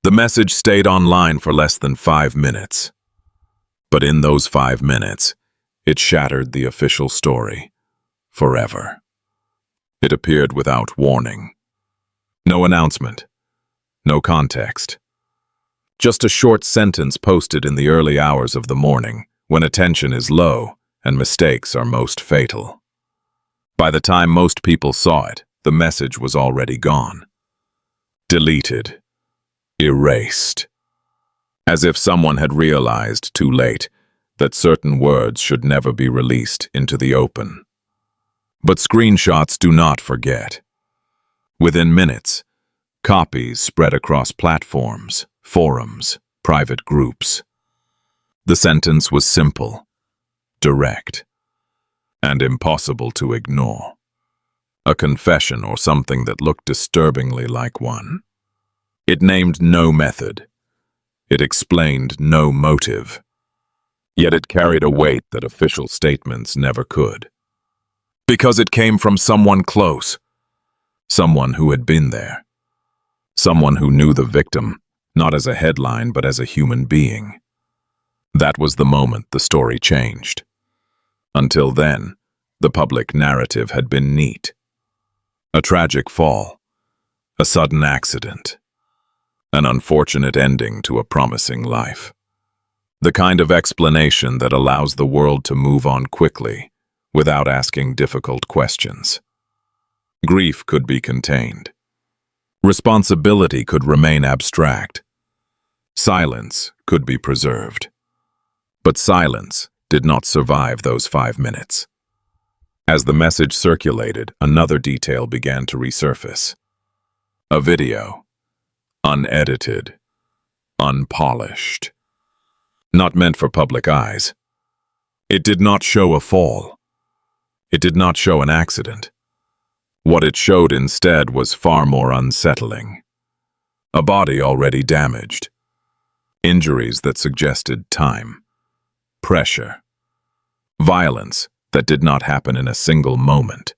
The message stayed online for less than 5 minutes. But in those 5 minutes, it shattered the official story forever. It appeared without warning. No announcement. No context. Just a short sentence posted in the early hours of the morning, when attention is low and mistakes are most fatal. By the time most people saw it, the message was already gone. Deleted. Erased. As if someone had realized too late that certain words should never be released into the open. But screenshots do not forget. Within minutes, copies spread across platforms, forums, private groups. The sentence was simple, direct, and impossible to ignore. A confession or something that looked disturbingly like one. It named no method. It explained no motive. Yet it carried a weight that official statements never could. Because it came from someone close. Someone who had been there. Someone who knew the victim, not as a headline but as a human being. That was the moment the story changed. Until then, the public narrative had been neat. A tragic fall. A sudden accident. An unfortunate ending to a promising life. The kind of explanation that allows the world to move on quickly, without asking difficult questions. Grief could be contained. Responsibility could remain abstract. Silence could be preserved. But silence did not survive those 5 minutes. As the message circulated, another detail began to resurface. A video. Unedited. Unpolished. Not meant for public eyes. It did not show a fall. It did not show an accident. What it showed instead was far more unsettling. A body already damaged. Injuries that suggested time. Pressure. Violence that did not happen in a single moment.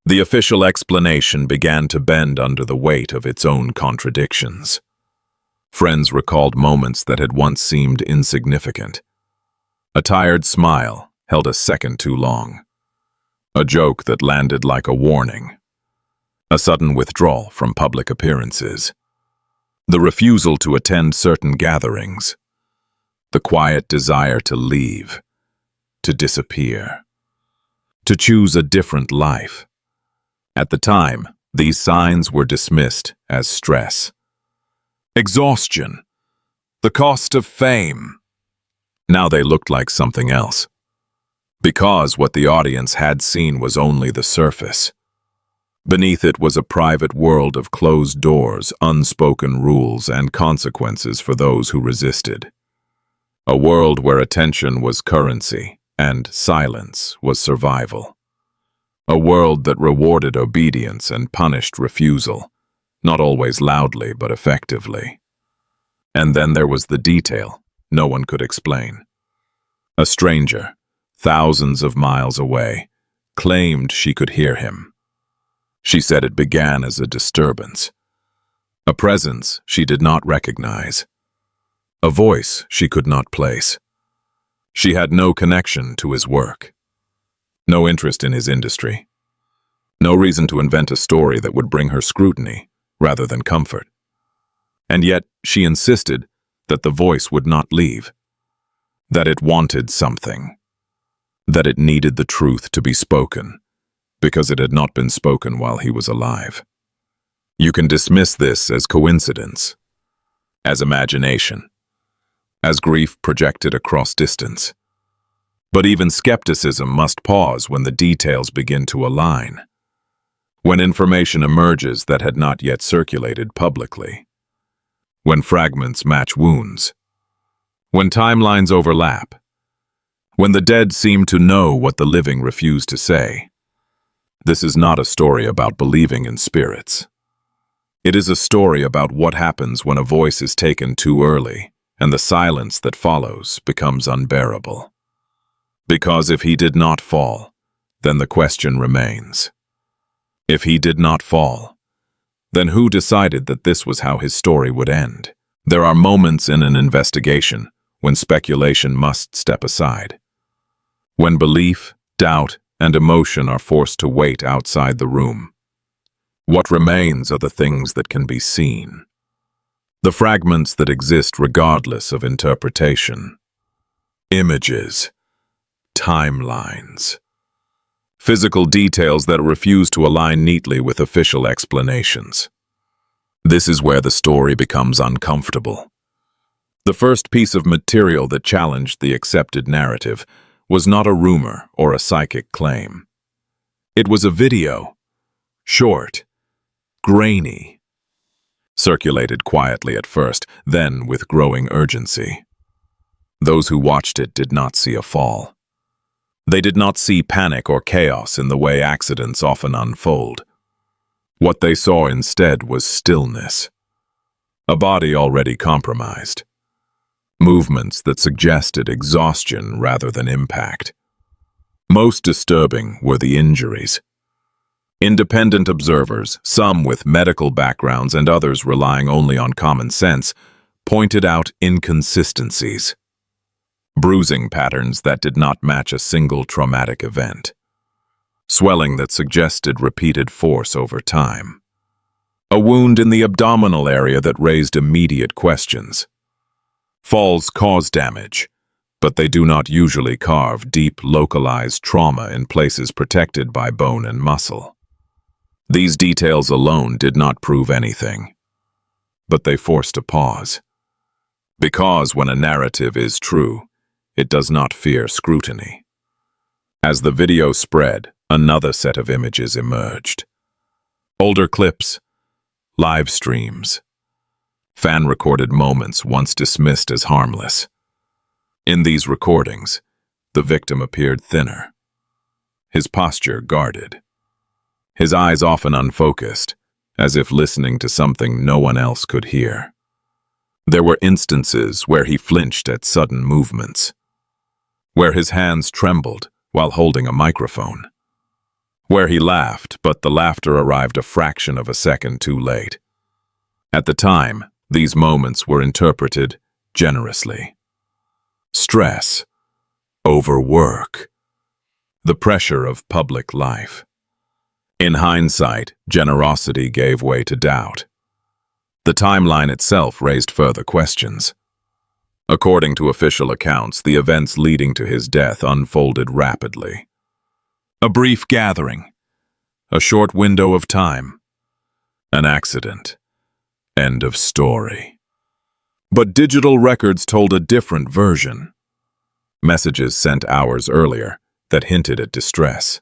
The official explanation began to bend under the weight of its own contradictions. Friends recalled moments that had once seemed insignificant. A tired smile held a second too long. A joke that landed like a warning. A sudden withdrawal from public appearances. The refusal to attend certain gatherings. The quiet desire to leave. To disappear. To choose a different life. At the time, these signs were dismissed as stress. Exhaustion. The cost of fame. Now they looked like something else. Because what the audience had seen was only the surface. Beneath it was a private world of closed doors, unspoken rules, and consequences for those who resisted. A world where attention was currency and silence was survival. A world that rewarded obedience and punished refusal, not always loudly but effectively. And then there was the detail no one could explain. A stranger, thousands of miles away, claimed she could hear him. She said it began as a disturbance. A presence she did not recognize. A voice she could not place. She had no connection to his work. No interest in his industry. No reason to invent a story that would bring her scrutiny rather than comfort. And yet she insisted that the voice would not leave. That it wanted something. That it needed the truth to be spoken, because it had not been spoken while he was alive. You can dismiss this as coincidence, as imagination, as grief projected across distance. But even skepticism must pause when the details begin to align, when information emerges that had not yet circulated publicly, when fragments match wounds, when timelines overlap, when the dead seem to know what the living refuse to say. This is not a story about believing in spirits. It is a story about what happens when a voice is taken too early and the silence that follows becomes unbearable. Because if he did not fall, then the question remains. If he did not fall, Then who decided that this was how his story would end? There are moments in an investigation when speculation must step aside. When belief, doubt, and emotion are forced to wait outside the room. What remains are the things that can be seen. The fragments that exist regardless of interpretation. Images, timelines, physical details that refuse to align neatly with official explanations. This is where the story becomes uncomfortable. The first piece of material that challenged the accepted narrative was not a rumor or a psychic claim. It was a video, short, grainy, circulated quietly at first, then with growing urgency. Those who watched it did not see a fall. They did not see panic or chaos in the way accidents often unfold. What they saw instead was stillness. A body already compromised. Movements that suggested exhaustion rather than impact. Most disturbing were the injuries. Independent observers, some with medical backgrounds and others relying only on common sense, pointed out inconsistencies. Bruising patterns that did not match a single traumatic event. Swelling that suggested repeated force over time. A wound in the abdominal area that raised immediate questions. Falls cause damage, but they do not usually carve deep, localized trauma in places protected by bone and muscle. These details alone did not prove anything, but they forced a pause. Because when a narrative is true, it does not fear scrutiny. As the video spread, another set of images emerged. Older clips, live streams, fan-recorded moments once dismissed as harmless. In these recordings, the victim appeared thinner, his posture guarded, his eyes often unfocused, as if listening to something no one else could hear. There were instances where he flinched at sudden movements, where his hands trembled while holding a microphone, where he laughed, but the laughter arrived a fraction of a second too late. At the time, these moments were interpreted generously. Stress, overwork, the pressure of public life. In hindsight, generosity gave way to doubt. The timeline itself raised further questions. According to official accounts, the events leading to his death unfolded rapidly. A brief gathering, a short window of time, an accident, end of story. But digital records told a different version. Messages sent hours earlier that hinted at distress.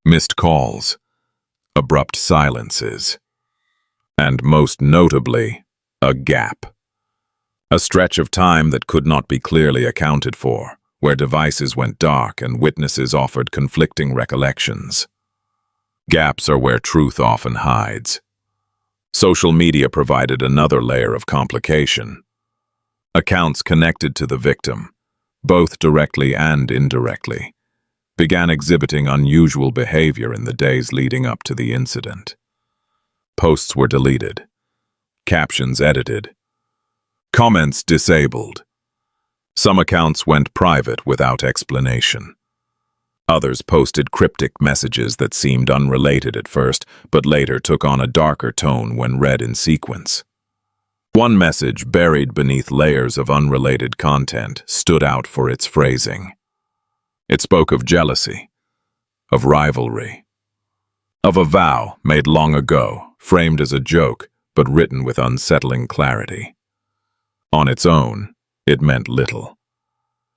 Missed calls, abrupt silences, and most notably, a gap. A stretch of time that could not be clearly accounted for, where devices went dark and witnesses offered conflicting recollections. Gaps are where truth often hides. Social media provided another layer of complication. Accounts connected to the victim, both directly and indirectly, began exhibiting unusual behavior in the days leading up to the incident. Posts were deleted, captions edited, comments disabled. Some accounts went private without explanation. Others posted cryptic messages that seemed unrelated at first, but later took on a darker tone when read in sequence. One message, buried beneath layers of unrelated content, stood out for its phrasing. It spoke of jealousy, of rivalry, of a vow made long ago, framed as a joke, but written with unsettling clarity. On its own, it meant little.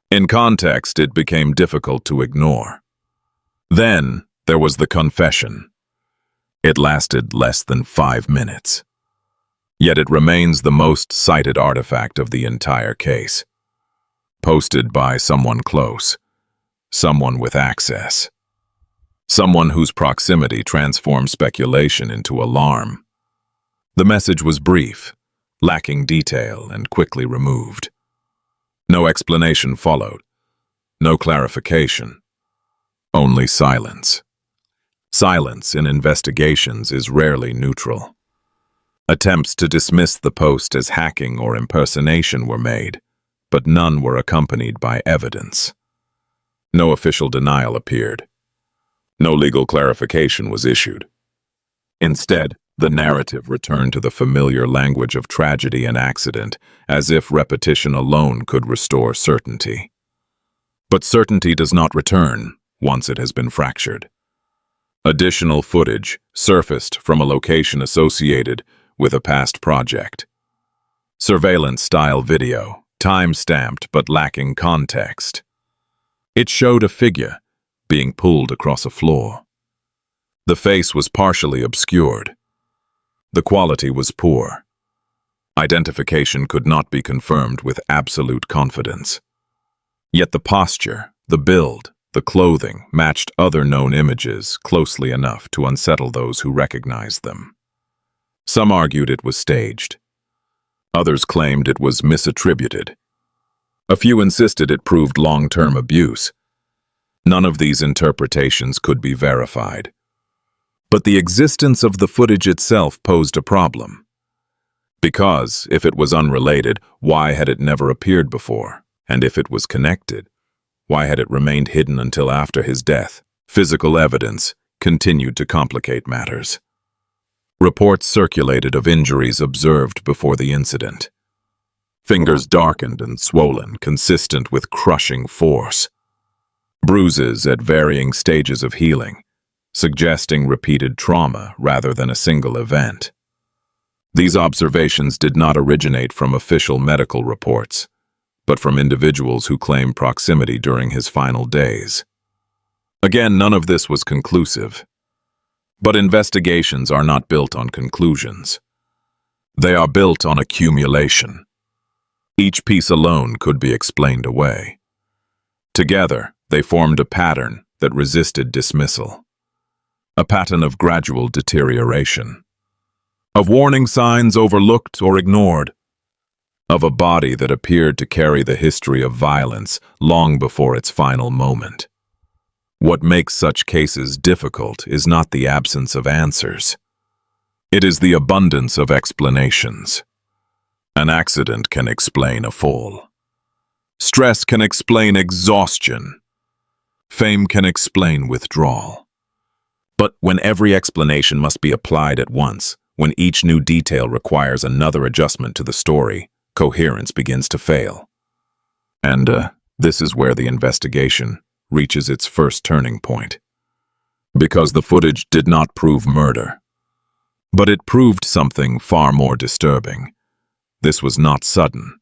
In context, it became difficult to ignore. Then, there was the confession. It lasted less than 5 minutes. Yet it remains the most cited artifact of the entire case. Posted by someone close, someone with access, someone whose proximity transformed speculation into alarm. The message was brief, lacking detail, and quickly removed. No explanation followed, no clarification, only silence. Silence in investigations is rarely neutral. Attempts to dismiss the post as hacking or impersonation were made, but none were accompanied by evidence. No official denial appeared. No legal clarification was issued. Instead, the narrative returned to the familiar language of tragedy and accident, as if repetition alone could restore certainty. But certainty does not return once it has been fractured. Additional footage surfaced from a location associated with a past project. Surveillance-style video, time-stamped but lacking context. It showed a figure being pulled across a floor. The face was partially obscured. The quality was poor. Identification could not be confirmed with absolute confidence. Yet the posture, the build, the clothing matched other known images closely enough to unsettle those who recognized them. Some argued it was staged. Others claimed it was misattributed. A few insisted it proved long-term abuse. None of these interpretations could be verified. But the existence of the footage itself posed a problem. Because, if it was unrelated, why had it never appeared before? And if it was connected, why had it remained hidden until after his death? Physical evidence continued to complicate matters. Reports circulated of injuries observed before the incident. Fingers darkened and swollen, consistent with crushing force. Bruises at varying stages of healing, suggesting repeated trauma rather than a single event. These observations did not originate from official medical reports, but from individuals who claim proximity during his final days. Again, none of this was conclusive. But investigations are not built on conclusions. They are built on accumulation. Each piece alone could be explained away. Together, they formed a pattern that resisted dismissal. A pattern of gradual deterioration. Of warning signs overlooked or ignored. Of a body that appeared to carry the history of violence long before its final moment. What makes such cases difficult is not the absence of answers. It is the abundance of explanations. An accident can explain a fall. Stress can explain exhaustion. Fame can explain withdrawal. But when every explanation must be applied at once, when each new detail requires another adjustment to the story, coherence begins to fail. And this is where the investigation reaches its first turning point. Because the footage did not prove murder. But it proved something far more disturbing. This was not sudden.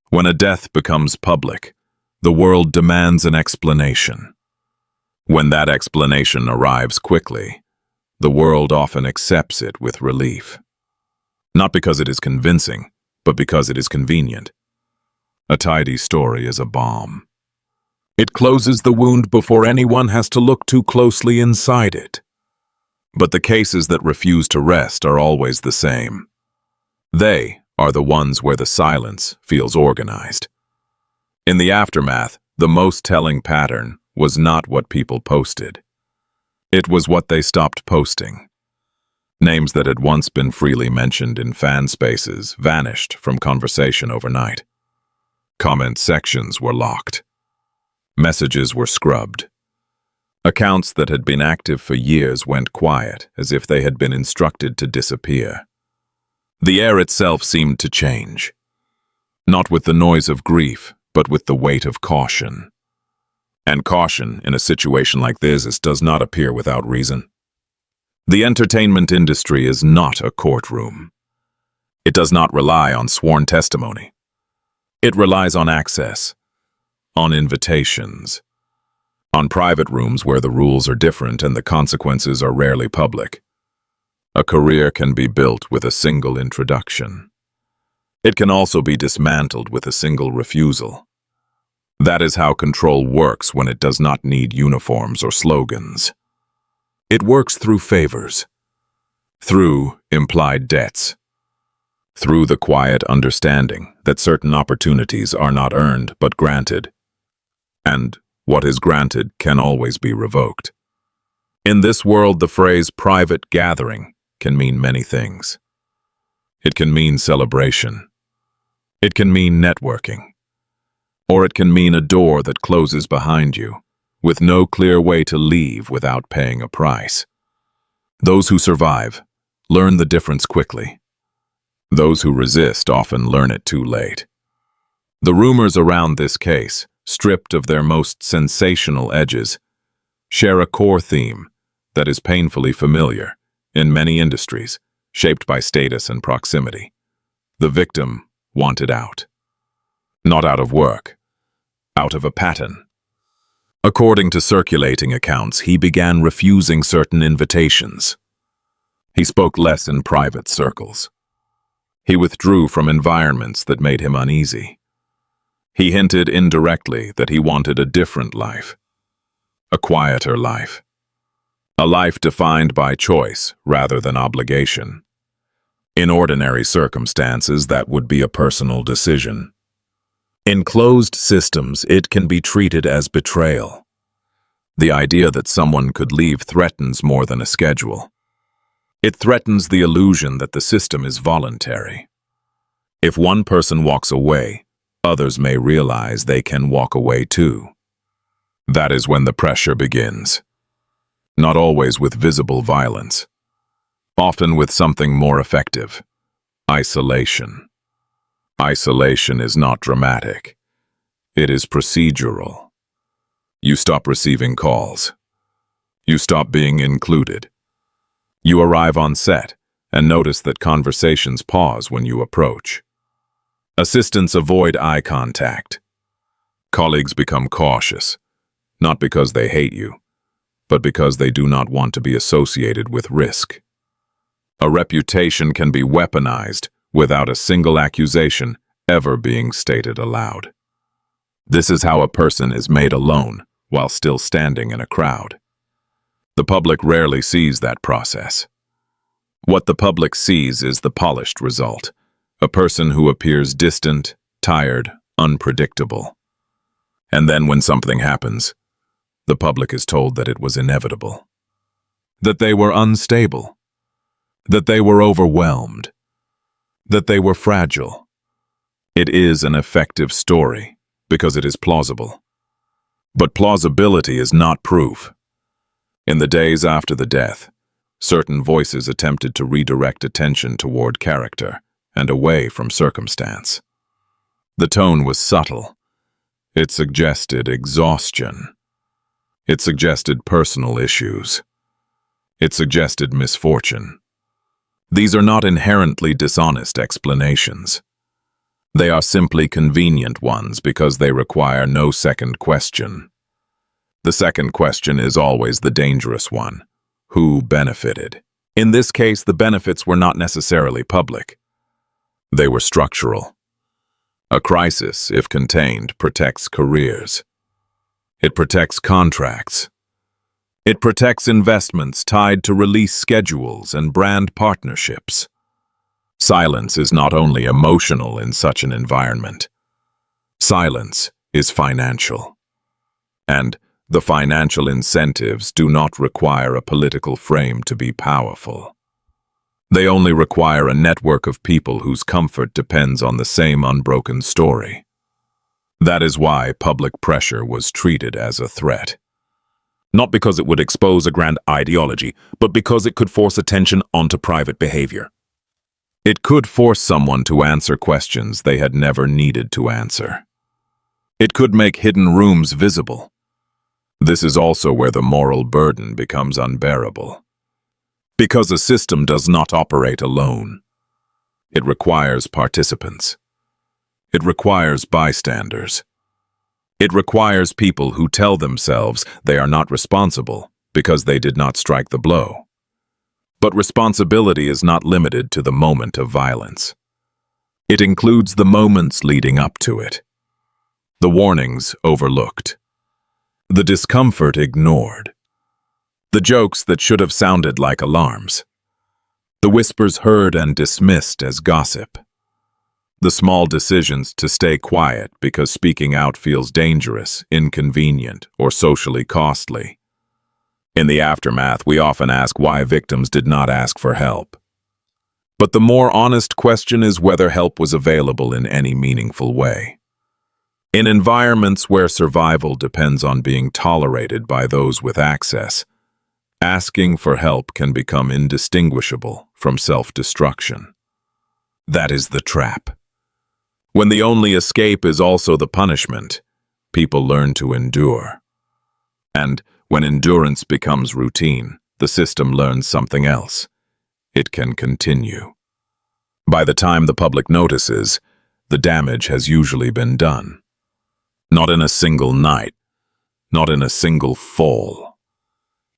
When a death becomes public, the world demands an explanation. When that explanation arrives quickly, the world often accepts it with relief. Not because it is convincing, but because it is convenient. A tidy story is a balm. It closes the wound before anyone has to look too closely inside it. But the cases that refuse to rest are always the same. They are the ones where the silence feels organized. In the aftermath, the most telling pattern was not what people posted. It was what they stopped posting. Names that had once been freely mentioned in fan spaces vanished from conversation overnight. Comment sections were locked. Messages were scrubbed. Accounts that had been active for years went quiet, as if they had been instructed to disappear. The air itself seemed to change. Not with the noise of grief, but with the weight of caution. And caution, in a situation like this, does not appear without reason. The entertainment industry is not a courtroom. It does not rely on sworn testimony. It relies on access, on invitations, on private rooms where the rules are different and the consequences are rarely public. A career can be built with a single introduction. It can also be dismantled with a single refusal. That is how control works when it does not need uniforms or slogans. It works through favors, through implied debts, through the quiet understanding that certain opportunities are not earned but granted, and what is granted can always be revoked. In this world, the phrase private gathering can mean many things. It can mean celebration. It can mean networking. Or it can mean a door that closes behind you, with no clear way to leave without paying a price. Those who survive learn the difference quickly. Those who resist often learn it too late. The rumors around this case, stripped of their most sensational edges, share a core theme that is painfully familiar in many industries, shaped by status and proximity. The victim wanted out. Not out of work, out of a pattern. According to circulating accounts, he began refusing certain invitations. He spoke less in private circles. He withdrew from environments that made him uneasy. He hinted indirectly that he wanted a different life, a quieter life, a life defined by choice rather than obligation. In ordinary circumstances, that would be a personal decision. In closed systems, it can be treated as betrayal. The idea that someone could leave threatens more than a schedule. It threatens the illusion that the system is voluntary. If one person walks away, others may realize they can walk away too. That is when the pressure begins. Not always with visible violence. Often with something more effective: isolation. Isolation is not dramatic. It is procedural. You stop receiving calls. You stop being included. You arrive on set and notice that conversations pause when you approach. Assistants avoid eye contact. Colleagues become cautious, not because they hate you, but because they do not want to be associated with risk. A reputation can be weaponized without a single accusation ever being stated aloud. This is how a person is made alone while still standing in a crowd. The public rarely sees that process. What the public sees is the polished result, a person who appears distant, tired, unpredictable. And then when something happens, the public is told that it was inevitable, that they were unstable, that they were overwhelmed, that they were fragile. It is an effective story because it is plausible. But plausibility is not proof. In the days after the death, certain voices attempted to redirect attention toward character and away from circumstance. The tone was subtle. It suggested exhaustion. It suggested personal issues. It suggested misfortune. These are not inherently dishonest explanations. They are simply convenient ones because they require no second question. The second question is always the dangerous one. Who benefited? In this case, the benefits were not necessarily public. They were structural. A crisis, if contained, protects careers. It protects contracts. It protects investments tied to release schedules and brand partnerships. Silence is not only emotional in such an environment. Silence is financial. And the financial incentives do not require a political frame to be powerful. They only require a network of people whose comfort depends on the same unbroken story. That is why public pressure was treated as a threat. Not because it would expose a grand ideology, but because it could force attention onto private behavior. It could force someone to answer questions they had never needed to answer. It could make hidden rooms visible. This is also where the moral burden becomes unbearable. Because a system does not operate alone. It requires participants. It requires bystanders. It requires people who tell themselves they are not responsible because they did not strike the blow. But responsibility is not limited to the moment of violence. It includes the moments leading up to it. The warnings overlooked. The discomfort ignored. The jokes that should have sounded like alarms. The whispers heard and dismissed as gossip. The small decisions to stay quiet because speaking out feels dangerous, inconvenient, or socially costly. In the aftermath, we often ask why victims did not ask for help. But the more honest question is whether help was available in any meaningful way. In environments where survival depends on being tolerated by those with access, asking for help can become indistinguishable from self-destruction. That is the trap. When the only escape is also the punishment, people learn to endure. And when endurance becomes routine, the system learns something else. It can continue. By the time the public notices, the damage has usually been done. Not in a single night, not in a single fall,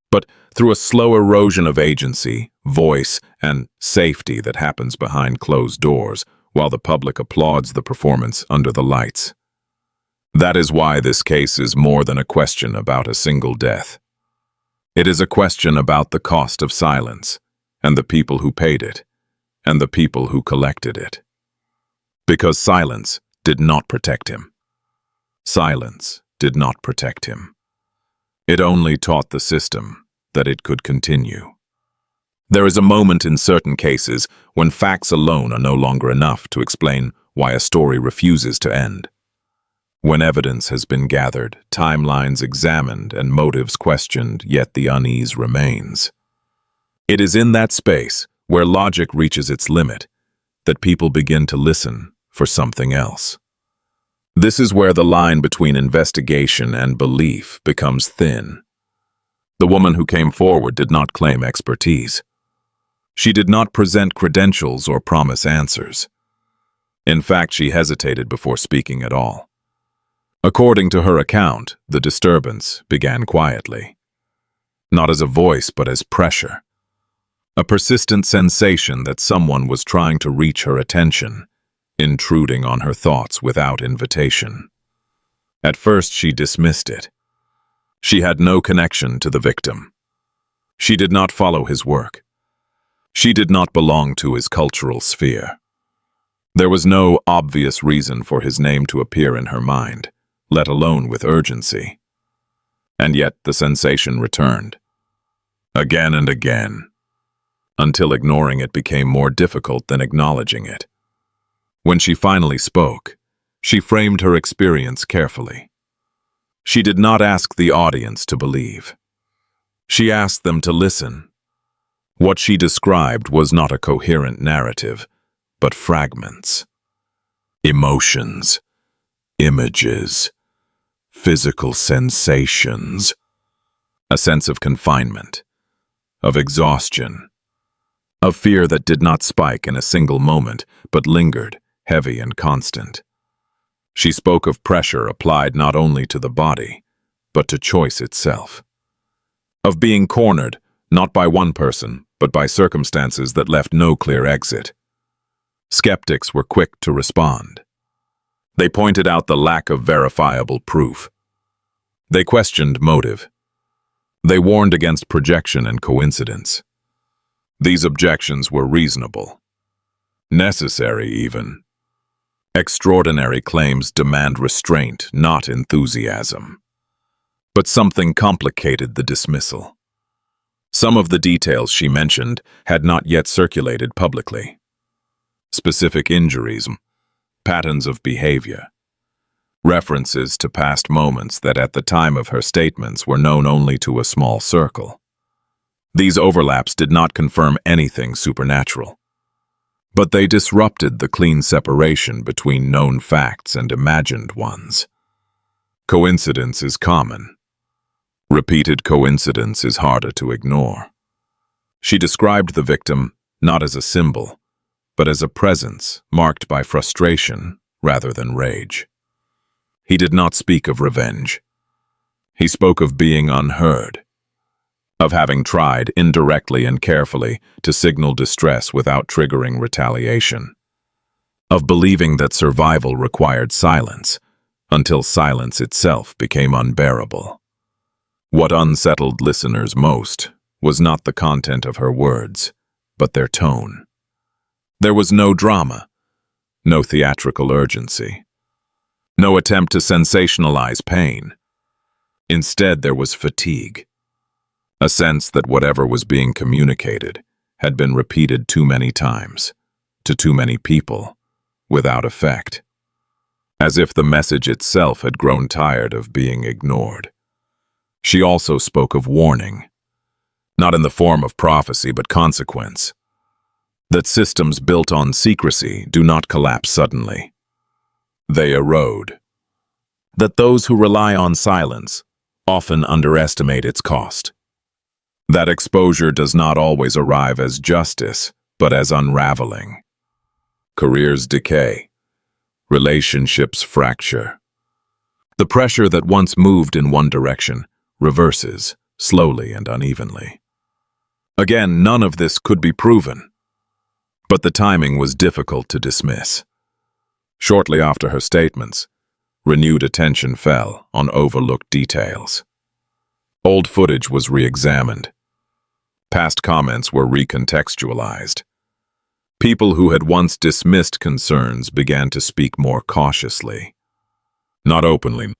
but through a slow erosion of agency, voice, and safety that happens behind closed doors while the public applauds the performance under the lights. That is why this case is more than a question about a single death. It is a question about the cost of silence, and the people who paid it, and the people who collected it. Because silence did not protect him. Silence did not protect him. It only taught the system that it could continue. There is a moment in certain cases when facts alone are no longer enough to explain why a story refuses to end. When evidence has been gathered, timelines examined, and motives questioned, yet the unease remains. It is in that space, where logic reaches its limit, that people begin to listen for something else. This is where the line between investigation and belief becomes thin. The woman who came forward did not claim expertise. She did not present credentials or promise answers. In fact, she hesitated before speaking at all. According to her account, the disturbance began quietly. Not as a voice, but as pressure. A persistent sensation that someone was trying to reach her attention, intruding on her thoughts without invitation. At first, she dismissed it. She had no connection to the victim. She did not follow his work. She did not belong to his cultural sphere. There was no obvious reason for his name to appear in her mind, let alone with urgency. And yet the sensation returned. Again and again, until ignoring it became more difficult than acknowledging it. When she finally spoke, she framed her experience carefully. She did not ask the audience to believe. She asked them to listen. What she described was not a coherent narrative, but fragments. Emotions, images, physical sensations. A sense of confinement, of exhaustion, of fear that did not spike in a single moment, but lingered, heavy and constant. She spoke of pressure applied not only to the body, but to choice itself. Of being cornered, not by one person, but by circumstances that left no clear exit. Skeptics were quick to respond. They pointed out the lack of verifiable proof. They questioned motive. They warned against projection and coincidence. These objections were reasonable, necessary even. Extraordinary claims demand restraint, not enthusiasm. But something complicated the dismissal. Some of the details she mentioned had not yet circulated publicly. Specific injuries, patterns of behavior, references to past moments that at the time of her statements were known only to a small circle. These overlaps did not confirm anything supernatural, but they disrupted the clean separation between known facts and imagined ones. Coincidence is common. Repeated coincidence is harder to ignore. She described the victim not as a symbol, but as a presence marked by frustration rather than rage. He did not speak of revenge. He spoke of being unheard, of having tried indirectly and carefully to signal distress without triggering retaliation, of believing that survival required silence until silence itself became unbearable. What unsettled listeners most was not the content of her words, but their tone. There was no drama, no theatrical urgency, no attempt to sensationalize pain. Instead, there was fatigue, a sense that whatever was being communicated had been repeated too many times, to too many people, without effect, as if the message itself had grown tired of being ignored. She also spoke of warning, not in the form of prophecy but consequence, that systems built on secrecy do not collapse suddenly. They erode. That those who rely on silence often underestimate its cost. That exposure does not always arrive as justice, but as unraveling. Careers decay. Relationships fracture. The pressure that once moved in one direction reverses, slowly and unevenly. Again, none of this could be proven, but the timing was difficult to dismiss. Shortly after her statements, renewed attention fell on overlooked details. Old footage was re-examined. Past comments were recontextualized. People who had once dismissed concerns began to speak more cautiously. Not openly,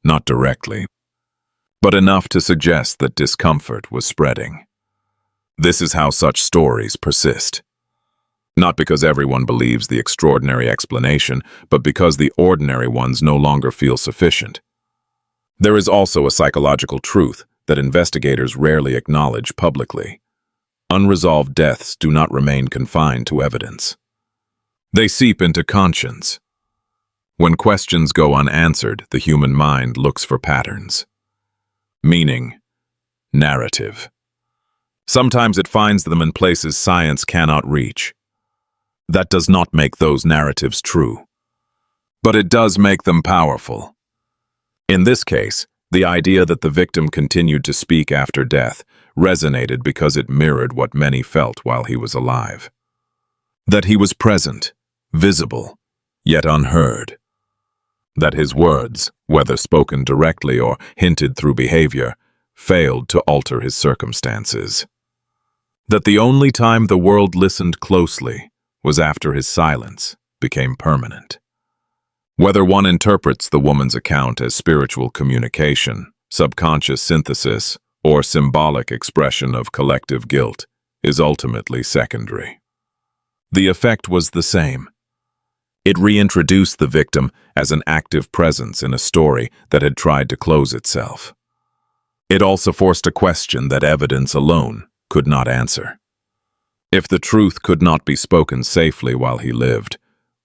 not directly, but enough to suggest that discomfort was spreading. This is how such stories persist. Not because everyone believes the extraordinary explanation, but because the ordinary ones no longer feel sufficient. There is also a psychological truth that investigators rarely acknowledge publicly. Unresolved deaths do not remain confined to evidence. They seep into conscience. When questions go unanswered, the human mind looks for patterns. Meaning, narrative. Sometimes it finds them in places science cannot reach. That does not make those narratives true, but it does make them powerful. In this case, the idea that the victim continued to speak after death resonated because it mirrored what many felt while he was alive. That he was present, visible, yet unheard. That his words, whether spoken directly or hinted through behavior, failed to alter his circumstances. That the only time the world listened closely was after his silence became permanent. Whether one interprets the woman's account as spiritual communication, subconscious synthesis, or symbolic expression of collective guilt is ultimately secondary. The effect was the same. It reintroduced the victim as an active presence in a story that had tried to close itself. It also forced a question that evidence alone could not answer. If the truth could not be spoken safely while he lived,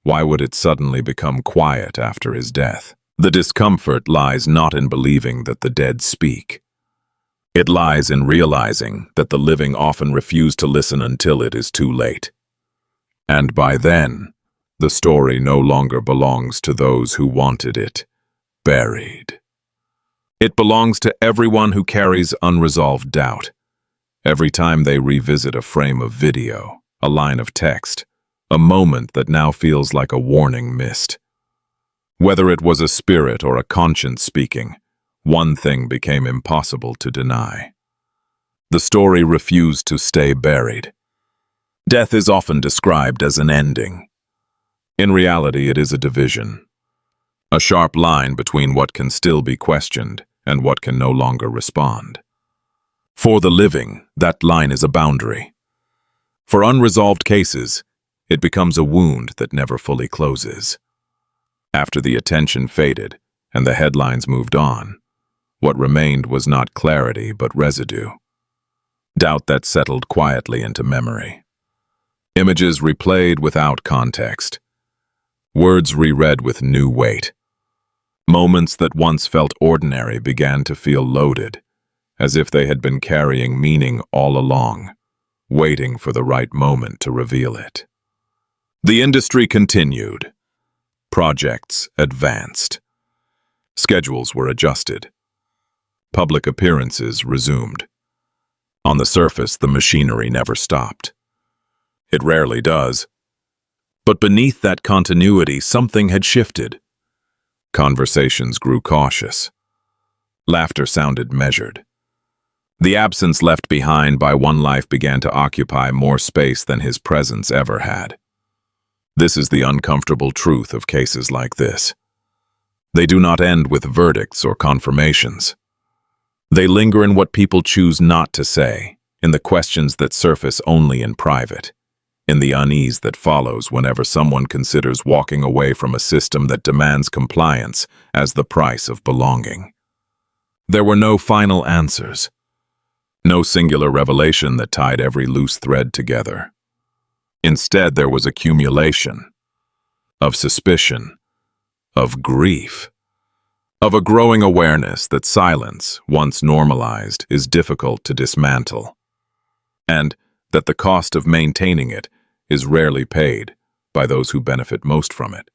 why would it suddenly become quiet after his death? The discomfort lies not in believing that the dead speak. It lies in realizing that the living often refuse to listen until it is too late. And by then, the story no longer belongs to those who wanted it buried. It belongs to everyone who carries unresolved doubt. Every time they revisit a frame of video, a line of text, a moment that now feels like a warning missed. Whether it was a spirit or a conscience speaking, one thing became impossible to deny. The story refused to stay buried. Death is often described as an ending. In reality, it is a division. A sharp line between what can still be questioned and what can no longer respond. For the living, that line is a boundary. For unresolved cases, it becomes a wound that never fully closes. After the attention faded and the headlines moved on, what remained was not clarity but residue. Doubt that settled quietly into memory. Images replayed without context. Words reread with new weight. Moments that once felt ordinary began to feel loaded, as if they had been carrying meaning all along, waiting for the right moment to reveal it. The industry continued. Projects advanced. Schedules were adjusted. Public appearances resumed. On the surface, the machinery never stopped. It rarely does. But beneath that continuity, something had shifted. Conversations grew cautious. Laughter sounded measured. The absence left behind by one life began to occupy more space than his presence ever had. This is the uncomfortable truth of cases like this. They do not end with verdicts or confirmations. They linger in what people choose not to say, in the questions that surface only in private, in the unease that follows whenever someone considers walking away from a system that demands compliance as the price of belonging. There were no final answers, no singular revelation that tied every loose thread together. Instead, there was accumulation of suspicion, of grief, of a growing awareness that silence, once normalized, is difficult to dismantle, and that the cost of maintaining it is rarely paid by those who benefit most from it.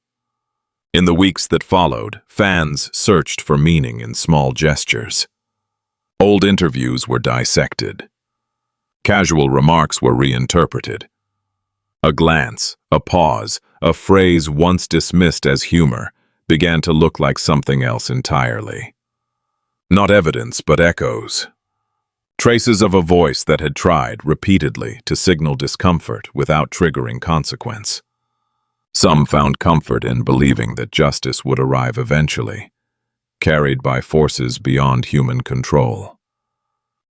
In the weeks that followed, fans searched for meaning in small gestures. Old interviews were dissected. Casual remarks were reinterpreted. A glance, a pause, a phrase once dismissed as humor began to look like something else entirely. Not evidence, but echoes. Traces of a voice that had tried, repeatedly, to signal discomfort without triggering consequence. Some found comfort in believing that justice would arrive eventually, carried by forces beyond human control.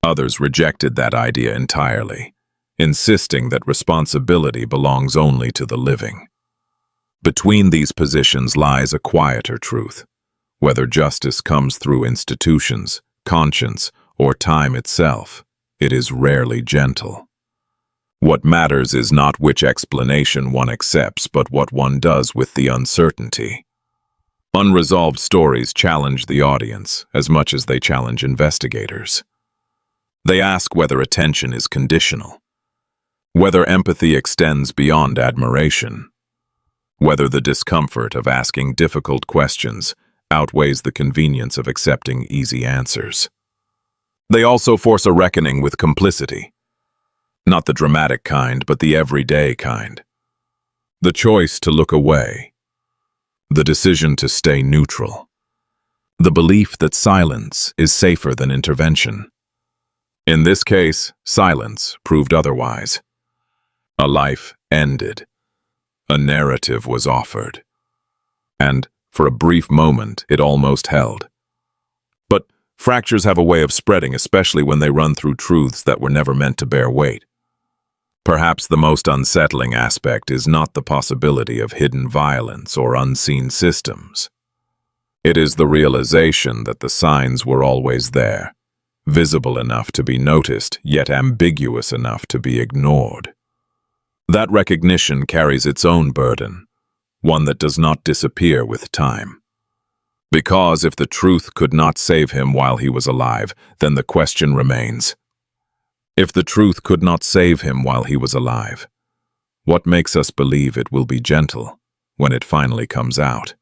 Others rejected that idea entirely, insisting that responsibility belongs only to the living. Between these positions lies a quieter truth. Whether justice comes through institutions, conscience, or time itself, it is rarely gentle. What matters is not which explanation one accepts, but what one does with the uncertainty. Unresolved stories challenge the audience as much as they challenge investigators. They ask whether attention is conditional, whether empathy extends beyond admiration, whether the discomfort of asking difficult questions outweighs the convenience of accepting easy answers. They also force a reckoning with complicity. Not the dramatic kind, but the everyday kind. The choice to look away. The decision to stay neutral. The belief that silence is safer than intervention. In this case, silence proved otherwise. A life ended. A narrative was offered. And, for a brief moment, it almost held. But fractures have a way of spreading, especially when they run through truths that were never meant to bear weight. Perhaps the most unsettling aspect is not the possibility of hidden violence or unseen systems. It is the realization that the signs were always there, visible enough to be noticed, yet ambiguous enough to be ignored. That recognition carries its own burden, one that does not disappear with time. Because if the truth could not save him while he was alive, then the question remains, if the truth could not save him while he was alive, what makes us believe it will be gentle when it finally comes out?